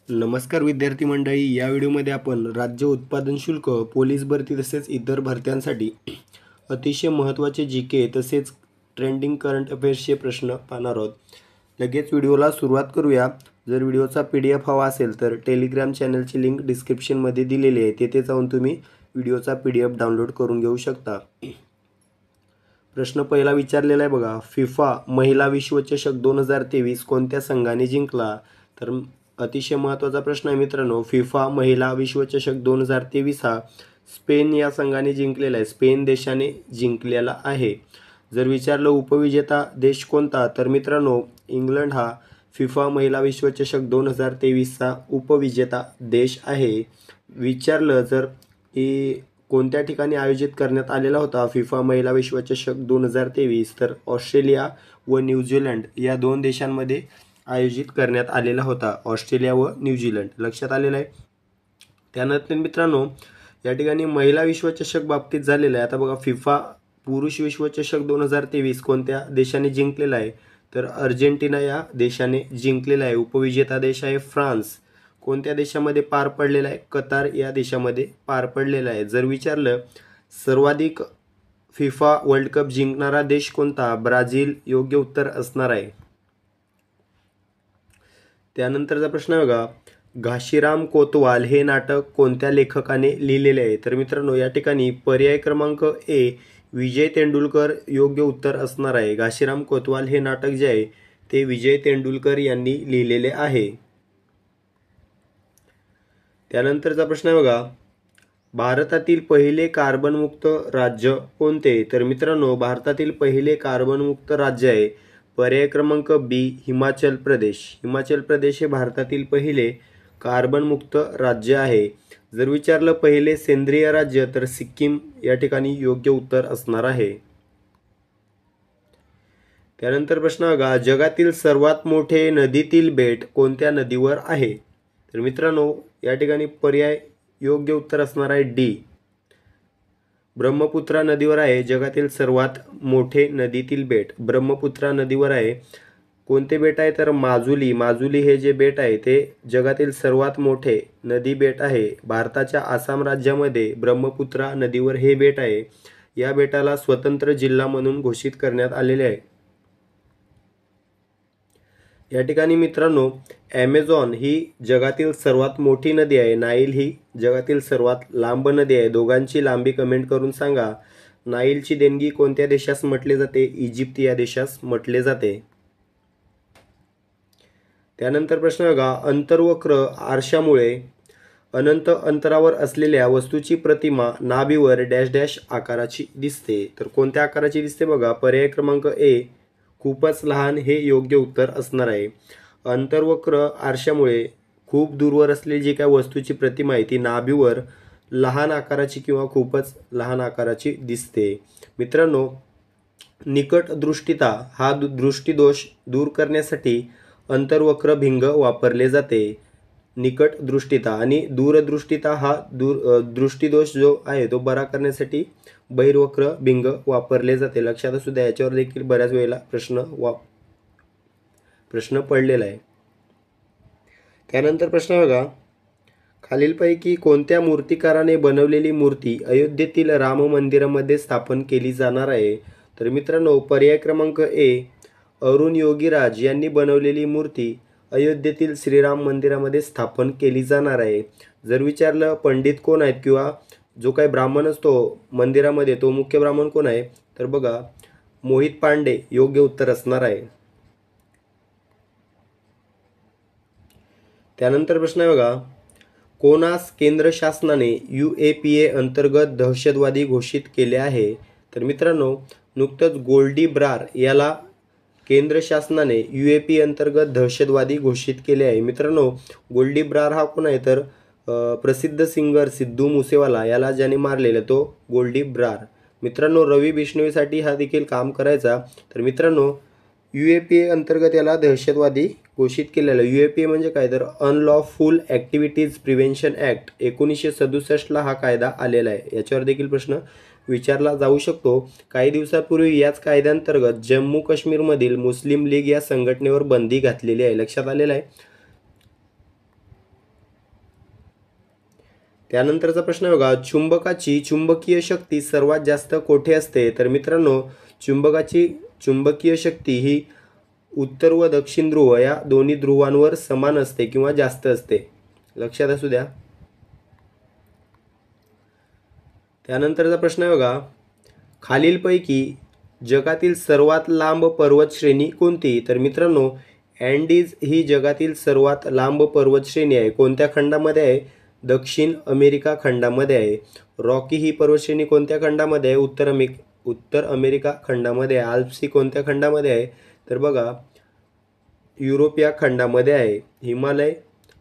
नमस्कार विद्यार्थी मंडळी, या व्हिडिओमध्ये आपण राज्य उत्पादन शुल्क, पोलीस भरती तसेच इतर भरत्यांसाठी अतिशय महत्त्वाचे जी.के. तसेच ट्रेंडिंग करंट अफेअर्सचे प्रश्न पाहणार आहोत. लगेच व्हिडिओला सुरुवात करूया. जर व्हिडिओचा PDF हवा असेल तर टेलिग्राम चॅनलची लिंक डिस्क्रिप्शनमध्ये दिलेली आहे, तेथे जाऊन तुम्ही व्हिडिओचा PDF डाउनलोड करून घेऊ शकता. प्रश्न पहिला विचारलेला आहे बघा, फिफा महिला विश्वचषक 2023 कोणत्या संघाने जिंकला? तर अतिशय महत्त्वाचा प्रश्न आहे मित्रांनो. फिफा महिला विश्वचषक 2023 हा स्पेन या संघाने जिंकलेला आहे. स्पेन देशाने जिंकलेला आहे. जर विचारलं उपविजेता देश कोणता, तर मित्रांनो इंग्लंड हा फिफा महिला विश्वचषक 2023चा उपविजेता देश आहे. विचारलं जर की कोणत्या ठिकाणी आयोजित करण्यात आलेला होता फिफा महिला विश्वचषक 2023, तर ऑस्ट्रेलिया व न्यूझीलंड या दोन देशांमध्ये आयोजित करण्यात आलेला होता. ऑस्ट्रेलिया व न्यूझीलंड लक्षात आलेलं आहे. त्यानंतर मित्रांनो या ठिकाणी महिला विश्वचषक बाबतीत झालेला आहे. आता बघा, फिफा पुरुष विश्वचषक 2023 कोणत्या देशाने जिंकलेला आहे, तर अर्जेंटिना या देशाने जिंकलेला आहे. उपविजेता देश आहे फ्रान्स. कोणत्या देशामध्ये पार पडलेला आहे? कतार या देशामध्ये पार पडलेला आहे. जर विचारलं सर्वाधिक फिफा वर्ल्ड कप जिंकणारा देश कोणता? ब्राझील योग्य उत्तर असणार आहे. त्यानंतरचा प्रश्न आहे बघा, घाशीराम कोतवाल हे नाटक कोणत्या लेखकाने लिहिलेले आहे? तर मित्रांनो या ठिकाणी पर्याय क्रमांक ए विजय तेंडुलकर योग्य उत्तर असणार आहे. घाशीराम कोतवाल हे नाटक जे आहे ते विजय तेंडुलकर यांनी लिहिलेले आहे. त्यानंतरचा प्रश्न आहे बघा, भारतातील पहिले कार्बनमुक्त राज्य कोणते? तर मित्रांनो भारतातील पहिले कार्बनमुक्त राज्य आहे पर्याय क्रमांक बी हिमाचल प्रदेश. हिमाचल प्रदेश हे भारतातील पहिले कार्बनमुक्त राज्य आहे. जर विचारलं पहिले सेंद्रिय राज्य, तर सिक्कीम या ठिकाणी योग्य उत्तर असणार आहे. त्यानंतर प्रश्न बघा, जगातील सर्वात मोठे नदीतील बेट कोणत्या नदीवर आहे? तर मित्रांनो या ठिकाणी पर्याय योग्य उत्तर असणार आहे डी, ब्रह्मपुत्रा नदीवर आहे जगातील सर्वात मोठे नदीतील बेट. ब्रह्मपुत्रा नदीवर आहे. कोणते बेट आहे? तर माजुली. माजुली हे जे बेट आहे ते जगातील सर्वात मोठे नदी बेट आहे. भारताच्या आसाम राज्यामध्ये ब्रह्मपुत्रा नदीवर हे बेट आहे. या बेटाला स्वतंत्र जिल्हा म्हणून घोषित करण्यात आलेले आहे. या ठिकाणी मित्रांनो ॲमेझॉन ही जगातील सर्वात मोठी नदी आहे. नाईल ही जगातील सर्वात लांब नदी आहे. दोघांची लांबी कमेंट करून सांगा. नाईलची देणगी कोणत्या देशास म्हटले जाते? इजिप्त या देशास म्हटले जाते. त्यानंतर प्रश्न बघा, अंतर्वक्र आरशामुळे अनंत अंतरावर असलेल्या वस्तूची प्रतिमा नाभीवर डॅश डॅश आकाराची दिसते. तर कोणत्या आकाराची दिसते बघा? पर्याय क्रमांक ए खूपच लहान हे योग्य उत्तर असणार आहे. अंतर्वक्र आरशामुळे खूप दूरवर असलेली जी काय वस्तूची प्रतिमा आहे ती नाभीवर लहान आकाराची किंवा खूपच लहान आकाराची दिसते. मित्रांनो निकट दृष्टिता हा दृष्टिदोष दूर करण्यासाठी अंतर्वक्र भिंग वापरले जाते. निकट दृष्टिता आणि दूरदृष्टिता हा दृष्टिदोष जो आहे तो बरा करण्यासाठी बहिर्वक्र भिंग वापरले जाते. लक्षात असू द्या, याच्यावर देखील बऱ्याच वेळेला प्रश्न पडलेला आहे. त्यानंतर प्रश्न बघा, खालीलपैकी कोणत्या मूर्तिकाराने बनवलेली मूर्ती अयोध्येतील राम मंदिरामध्ये स्थापन केली जाणार आहे? तर मित्रांनो पर्याय क्रमांक ए अरुण योगीराज यांनी बनवलेली मूर्ती अयोध्येतील श्रीराम मंदिरामध्ये स्थापन केली जाणार आहे. जर विचारलं पंडित कोण आहेत किंवा जो काही ब्राह्मण असतो मंदिरामध्ये तो मुख्य ब्राह्मण कोण आहे, तर बघा मोहित पांडे योग्य उत्तर असणार आहे. त्यानंतर प्रश्न आहे बघा, कोणास केंद्र शासनाने UAPA अंतर्गत दहशतवादी घोषित केले आहे? तर मित्रांनो नुकतंच गोल्डी ब्रार याला केंद्र शासनाने UAPA अंतर्गत दहशतवादी घोषित केले आहे. मित्रांनो गोल्डी ब्रार हा कोण आहे? तर प्रसिद्ध सिंगर सिद्धू मुसेवाला याला ज्याने मारलेला तो गोल्डी ब्रार. मित्रांनो रवी बिष्णोईसाठी हा देखील काम करायचा. तर मित्रांनो UAPA अंतर्गत याला दहशतवादी घोषित केलेला. UAPA म्हणजे काय? तर अनलॉफुल ॲक्टिव्हिटीज प्रिव्हेन्शन ॲक्ट 1967ला हा कायदा आलेला आहे. याच्यावर देखील प्रश्न विचारला जाऊ शकतो. काही दिवसापूर्वी याच कायद्याअंतर्गत जम्मू काश्मीरमधील मुस्लिम लीग या संघटनेवर बंदी घातलेली आहे. लक्षात आलेलं आहे. त्यानंतरचा प्रश्न बघा, चुंबकाची चुंबकीय शक्ती सर्वात जास्त कोठे असते? तर मित्रांनो, चुंबकाची चुंबकीय शक्ती ही उत्तर व दक्षिण ध्रुव या दोन्ही ध्रुवांवर समान असते किंवा जास्त असते, लक्षात असू द्या. त्यानंतरचा प्रश्न बघा, खालीलपैकी जगातील सर्वात लांब पर्वत श्रेणी कोणती? तर मित्रांनो, अँडीज ही जगातील सर्वात लांब पर्वत श्रेणी आहे. कोणत्या खंडामध्ये आहे? दक्षिण अमेरिका खंडामध्ये आहे. रॉकी ही पर्वतश्रेणी कोणत्या खंडामध्ये आहे? उत्तर अमेरिका खंडामध्ये आहे. आल्प्स ही कोणत्या खंडामध्ये आहे? तर बघा, युरोप या खंडामध्ये आहे. हिमालय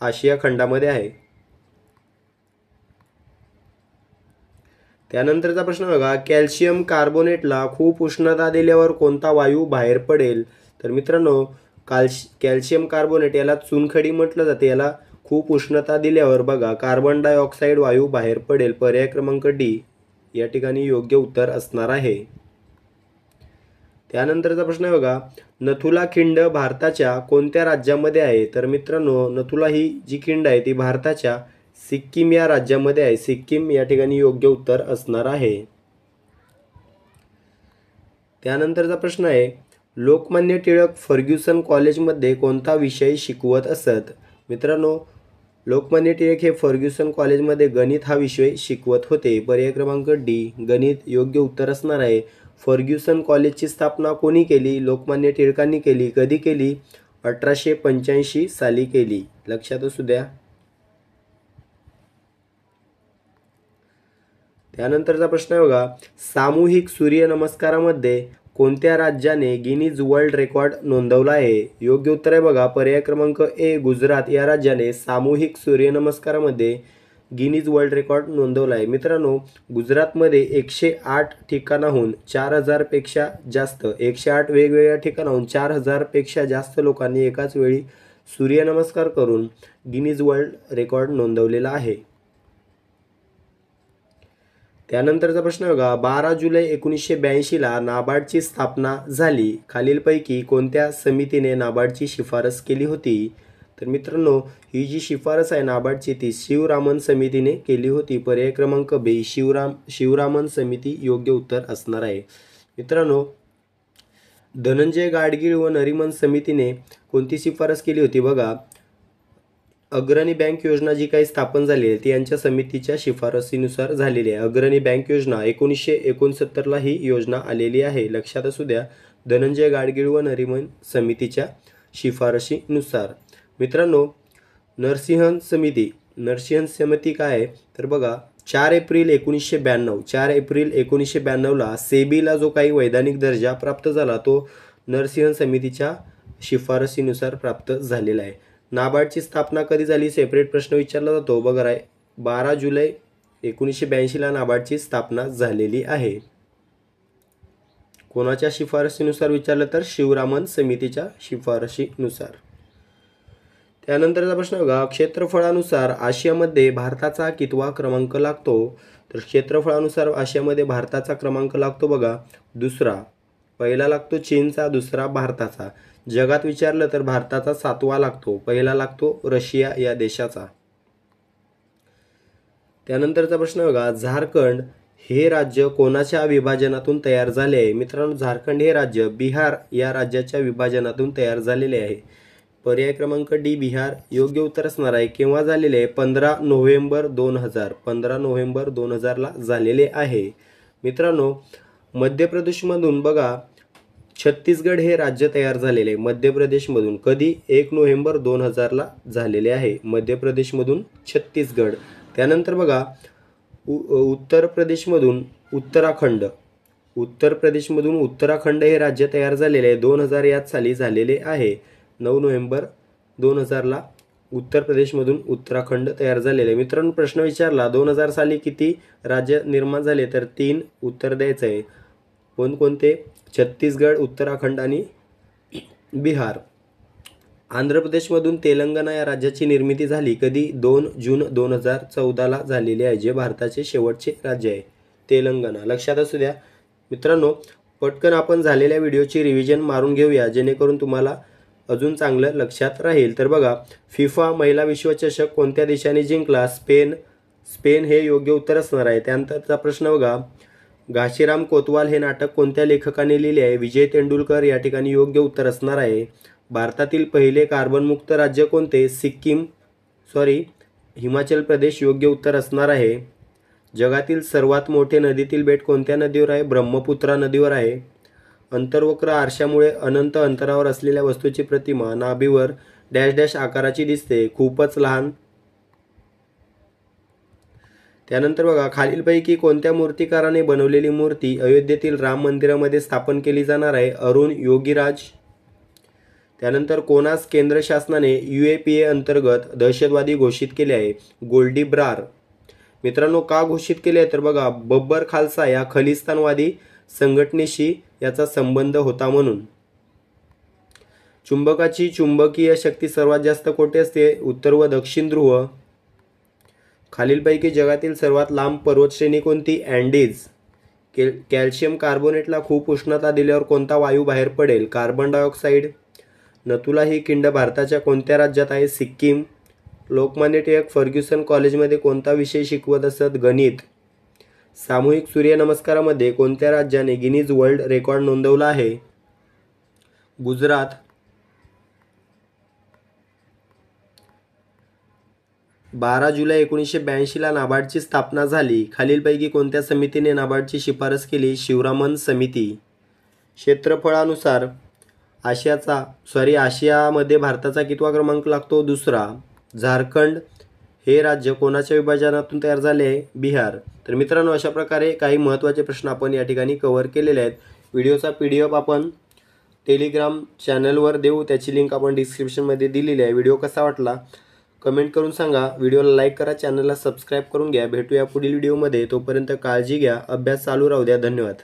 आशिया खंडामध्ये आहे. त्यानंतरचा प्रश्न बघा, कॅल्शियम कार्बोनेटला खूप उष्णता दिल्यावर कोणता वायू बाहेर पडेल? तर मित्रांनो, कॅल्शियम कार्बोनेट याला चुनखडी म्हटलं जाते. याला खूप उष्णता दिल्यावर बघा कार्बन डायऑक्साईड वायू बाहेर पडेल. पर्याय क्रमांक डी या ठिकाणी योग्य उत्तर असणार आहे. त्यानंतरचा प्रश्न बघा, नथुला खिंड भारताच्या कोणत्या राज्यामध्ये आहे? तर मित्रांनो, नथुला ही जी खिंड आहे ती भारताच्या सिक्कीम या राज्यामध्ये आहे. सिक्कीम या ठिकाणी योग्य उत्तर असणार आहे. त्यानंतरचा प्रश्न आहे, लोकमान्य टिळक फर्ग्युसन कॉलेजमध्ये कोणता विषय शिकवत असत? मित्रांनो, लोकमान्य टिळक हे फर्ग्युसन कॉलेजमध्ये गणित हा विषय शिकवत होते. पर्याय क्रमांक डी गणित योग्य उत्तर असणार आहे. फर्ग्युसन कॉलेजची स्थापना कोणी केली? लोकमान्य टिळकांनी केली. कधी केली? 1885 साली केली, लक्षात असू द्या. त्यानंतरचा प्रश्न बघा, सामूहिक सूर्यनमस्कारामध्ये कोणत्या राज्याने गिनीज वर्ल्ड रेकॉर्ड नोंदवला आहे? योग्य उत्तर आहे बघा, पर्याय क्रमांक ए गुजरात या राज्याने सामूहिक सूर्यनमस्कारामध्ये गिनीज वर्ल्ड रेकॉर्ड नोंदवला आहे. मित्रांनो, गुजरातमध्ये 108 ठिकाणाहून 4000 पेक्षा जास्त 108 वेगवेगळ्या ठिकाणाहून 4000 पेक्षा जास्त लोकांनी एकाच वेळी सूर्यनमस्कार करून गिनीज वर्ल्ड रेकॉर्ड नोंदवलेला आहे. त्यानंतरचा प्रश्न बघा, 12 जुलै 1982ला नाबार्डची स्थापना झाली. खालीलपैकी कोणत्या समितीने नाबार्डची शिफारस केली होती? तर मित्रांनो, ही जी शिफारस आहे नाबार्डची ती शिवरामन समितीने केली होती. पर्याय क्रमांक बी शिवरामन समिती योग्य उत्तर असणार आहे. मित्रांनो, धनंजय गाडगीळ व नरीमन समितीने कोणती शिफारस केली होती? बघा, अग्रणी बँक योजना जी काही स्थापन झाली आहे ती यांच्या समितीच्या शिफारसीनुसार झालेली आहे. अग्रणी बँक योजना 1969ला ही योजना आलेली आहे, लक्षात असू द्या. धनंजय गाडगीळ व नरीमन समितीच्या शिफारशीनुसार. मित्रांनो, नरसिंहन समिती काय आहे? तर बघा, 4 एप्रिल 1992ला सेबीला जो काही वैधानिक दर्जा प्राप्त झाला तो नरसिंहन समितीच्या शिफारसीनुसार प्राप्त झालेला आहे. नाबार्डची स्थापना कधी झाली? सेपरेट प्रश्न विचारला जातो. बघा, 12 जुलै 1982ला नाबार्डची स्थापना झालेली आहे. कोणाच्या शिफारसीनुसार विचारलं तर शिवरामन समितीच्या शिफारशीनुसार. त्यानंतरचा प्रश्न बघा, क्षेत्रफळानुसार आशियामध्ये भारताचा कितवा क्रमांक लागतो? तर क्षेत्रफळानुसार आशियामध्ये भारताचा क्रमांक लागतो बघा दुसरा. पहिला लागतो चीनचा, दुसरा भारताचा. जगात विचारलं तर भारताचा 7वा लागतो, पहिला लागतो रशिया या देशाचा. त्यानंतरचा प्रश्न बघा, झारखंड हे राज्य कोणाच्या विभाजनातून तयार झाले आहे? मित्रांनो, झारखंड हे राज्य बिहार या राज्याच्या विभाजनातून तयार झालेले आहे. पर्याय क्रमांक डी बिहार योग्य उत्तर असणार आहे. केव्हा झालेले आहे? 15 नोव्हेंबर 2000 ला झालेले आहे. मित्रांनो, मध्य प्रदेशमधून बघा छत्तीसगड हे राज्य तयार झालेले आहे. मध्य प्रदेशमधून कधी? 1 नोव्हेंबर 2000 ला झालेले आहे. मध्य प्रदेशमधून छत्तीसगड. त्यानंतर बघा, उत्तर प्रदेशमधून उत्तराखंड हे राज्य तयार झालेले आहे. 2000 याच साली झालेले आहे. 9 नोव्हेंबर 2000 ला उत्तर प्रदेशमधून उत्तराखंड तयार झालेले आहे. मित्रांनो, प्रश्न विचारला 2000 साली किती राज्य निर्माण झाले? तर 3 उत्तर द्यायचं आहे. कोणकोणते? छत्तीसगड, उत्तराखंड आणि बिहार. आंध्र प्रदेशमधून तेलंगणा या राज्याची निर्मिती झाली कधी? 2 जून 2014ला झालेली आहे, जे भारताचे शेवटचे राज्य आहे तेलंगणा, लक्षात असू द्या. मित्रांनो, पटकन आपण झालेल्या व्हिडिओची रिव्हिजन मारून घेऊया जेणेकरून तुम्हाला अजून चांगलं लक्षात राहील. तर बघा, फिफा महिला विश्वचषक कोणत्या देशाने जिंकला? स्पेन, स्पेन हे योग्य उत्तर असणार आहे. त्यानंतरचा प्रश्न बघा, घाशीराम कोतवाल हे नाटक कोणत्या लेखकाने लिहिले आहे? विजय तेंडुलकर या ठिकाणी योग्य उत्तर असणार आहे. भारतातील पहिले कार्बनमुक्त राज्य कोणते? हिमाचल प्रदेश योग्य उत्तर असणार आहे. जगातील सर्वात मोठे नदीतील बेट कोणत्या नदीवर आहे? ब्रह्मपुत्रा नदीवर आहे. अंतर्वक्र आरशामुळे अनंत अंतरावर असलेल्या वस्तूची प्रतिमा नाभीवर डॅश डॅश आकाराची दिसते, खूपच लहान. त्यानंतर बघा, खालीलपैकी कोणत्या मूर्तिकाराने बनवलेली मूर्ती अयोध्येतील राम मंदिरामध्ये स्थापन केली जाणार आहे? अरुण योगीराज. त्यानंतर कोणास केंद्र शासनाने UAPA अंतर्गत दहशतवादी घोषित केले आहे? गोल्डी ब्रार. मित्रांनो, का घोषित केले आहे? तर बघा, बब्बर खालसा या खलिस्तानवादी संघटनेशी याचा संबंध होता म्हणून. चुंबकाची चुंबकीय शक्ती सर्वात जास्त कोठे असते? उत्तर व दक्षिण ध्रुव. खालीलपैकी जगातील सर्वात लांब पर्वतश्रेणी कोणती? अँडीज. कॅल्शियम कार्बोनेटला खूप उष्णता दिल्यावर कोणता वायू बाहेर पडेल? Carbon dioxide. नथुला ही खिंड भारताच्या कोणत्या राज्यात आहे? सिक्कीम. लोकमान्य टिळक फर्ग्युसन कॉलेजमध्ये कोणता विषय शिकवत असत? गणित. सामूहिक सूर्यनमस्कारामध्ये कोणत्या राज्याने गिनीज वर्ल्ड रेकॉर्ड नोंदवला आहे? गुजरात. 12 जुलै 1982 ला नाबार्डची स्थापना झाली. खालीलपैकी कोणत्या समितीने नाबार्डची शिफारस केली? शिवरामन समिती. क्षेत्रफळानुसार आशियामध्ये भारताचा कितवा क्रमांक लागतो? दुसरा. झारखंड हे राज्य कोणाच्या विभाजनातून तयार झाले आहे? बिहार. तर मित्रांनो, अशा प्रकारे काही महत्त्वाचे प्रश्न आपण या ठिकाणी कव्हर केलेले आहेत. व्हिडिओचा PDF आपण टेलिग्राम चॅनलवर देऊ, त्याची लिंक आपण डिस्क्रिप्शनमध्ये दिलेली आहे. व्हिडिओ कसा वाटला कमेंट करून सांगा. व्हिडिओला लाईक करा, चॅनलला सबस्क्राईब करून घ्या. भेटूया पुढील व्हिडिओमध्ये. तोपर्यंत काळजी घ्या, अभ्यास चालू राहू द्या. धन्यवाद.